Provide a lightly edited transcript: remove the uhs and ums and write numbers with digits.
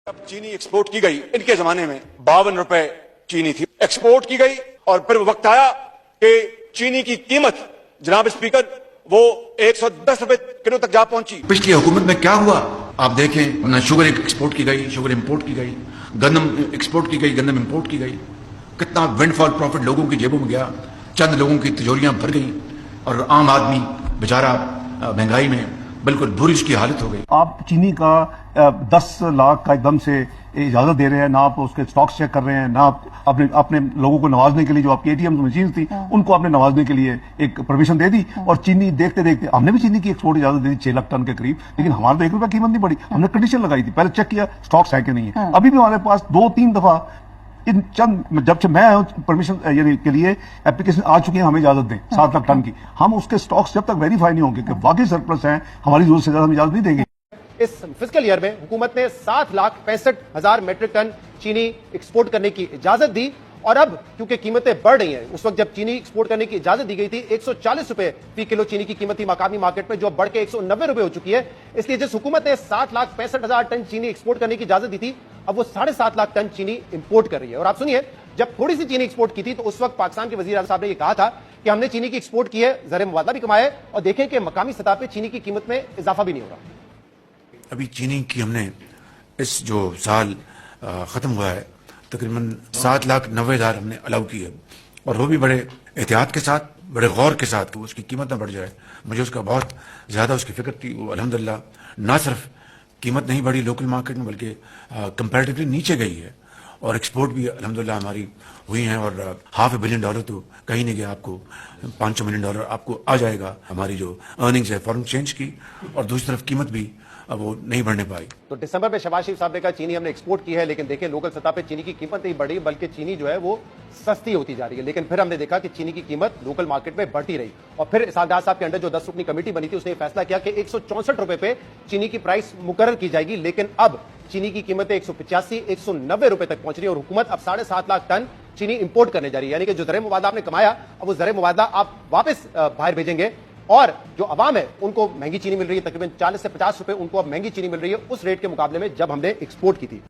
अब चीनी एक्सपोर्ट की गई, इनके जमाने में 52 रुपए चीनी थी, एक्सपोर्ट की गई और फिर वक्त आया कि चीनी की कीमत, जनाब स्पीकर, वो 110 रुपए किलो तक जा पहुंची। पिछली हुकूमत में क्या हुआ आप देखें ना, शुगर एक्सपोर्ट की गई, शुगर इंपोर्ट की गई, गंदम एक्सपोर्ट की गई, गंदम इंपोर्ट की गई, कितना विंडफॉल प्रॉफिट लोगों की जेबों में गया, चंद लोगों की तिजोरियां भर गई और आम आदमी बेचारा महंगाई में बिल्कुल बुरी उसकी हालत हो गई। आप चीनी का 10 लाख का एकदम से इजाजत दे रहे हैं, ना आप उसके स्टॉक्स चेक कर रहे हैं, ना आप अपने लोगों को नवाजने के लिए जो आपकी एटीएम मशीन थी उनको आपने नवाजने के लिए एक परमिशन दे दी। और चीनी देखते देखते हमने भी चीनी की एक्सपोर्ट इजाजत दे दी 6 लाख टन के करीब, लेकिन हमारा तो 1 रुपया कीमत नहीं बढ़ी। हमने कंडीशन लगाई थी, पहले चेक किया स्टॉक्स है कि नहीं है। अभी भी हमारे पास 2-3 दफा इन चंद जब से मैं परमिशन यानी के लिए एप्लीकेशन आ चुकी है, हमें इजाजत दें 7 लाख टन की। हम उसके स्टॉक्स जब तक वेरीफाई नहीं होंगे कि वाकई सरप्लस हैं, हमारी जरूरत से ज्यादा हम इजाजत नहीं देंगे। इस फिस्कल ईयर में हुकूमत ने 7,65,000 मेट्रिक टन चीनी एक्सपोर्ट करने की इजाजत दी। और अब क्योंकि कीमतें बढ़ रही हैं, उस वक्त जब चीनी एक्सपोर्ट करने की इजाजत दी गई थी 140 रुपए फी किलो चीनी की कीमत थी मकामी मार्केट में, जो अब बढ़ के 190 रुपए हो चुकी है। इसलिए जिस हुकूमत ने 7,65,000 टन चीनी एक्सपोर्ट करने की इजाजत दी थी, अब वो 7.5 लाख टन चीनी इंपोर्ट कर रही है। और आप सुनिए, जब थोड़ी सी चीनी एक्सपोर्ट की थी तो उस वक्त पाकिस्तान के वजीर आज़म साहब ने यह कहा था कि हमने चीनी की एक्सपोर्ट की है, ज़र मुबादला भी कमाया है और देखें कि मकामी सतह पर चीनी की कीमत में इजाफा भी नहीं होगा। अभी चीनी की हमने इस जो साल खत्म हुआ है तकरीबन 7,90,000 हमने अलाउ की है, और वो भी बड़े एहतियात के साथ, बड़े गौर के साथ, उसकी कीमत ना बढ़ जाए। मुझे उसका बहुत ज़्यादा उसकी फिक्र थी। वो अल्हम्दुलिल्लाह ना सिर्फ कीमत नहीं बढ़ी लोकल मार्केट में, बल्कि कंपैरेटिवली नीचे गई है। और एक्सपोर्ट भी अल्हम्दुलिल्लाह हमारी हुई हैं, और $500 million तो कहीं नहीं गया। आपको $500 million आपको आ जाएगा हमारी जो अर्निंग्स है फॉरेन एक्सचेंज की, और दूसरी तरफ कीमत भी अब वो नहीं बढ़ने पाई। तो दिसंबर में शहबाज शरीफ साहब ने कहा चीनी हमने एक्सपोर्ट की है, लेकिन देखिए लोकल सतह पे चीनी की कीमत नहीं बढ़ी, बल्कि चीनी जो है वो सस्ती होती जा रही है। लेकिन फिर हमने देखा कि चीनी की कीमत लोकल मार्केट में बढ़ती रही, और फिर सादात साहब के अंडर जो 10 रुकनी कमेटी बनी थी उसने फैसला किया कि 164 रुपए पे चीनी की प्राइस मुकर्रर की जाएगी। लेकिन अब चीनी की कीमतें 185-190 रुपए तक पहुंच रही है, और हुकूमत अब 7.5 लाख टन चीनी इंपोर्ट करने जा रही है। यानी कि जो ज़र मुबादला आपने कमाया, अब वो ज़र मुबादला आप वापस बाहर भेजेंगे, और जो अवाम है उनको महंगी चीनी मिल रही है, तकरीबन 40 से 50 रुपए उनको अब महंगी चीनी मिल रही है उस रेट के मुकाबले में जब हमने एक्सपोर्ट की थी।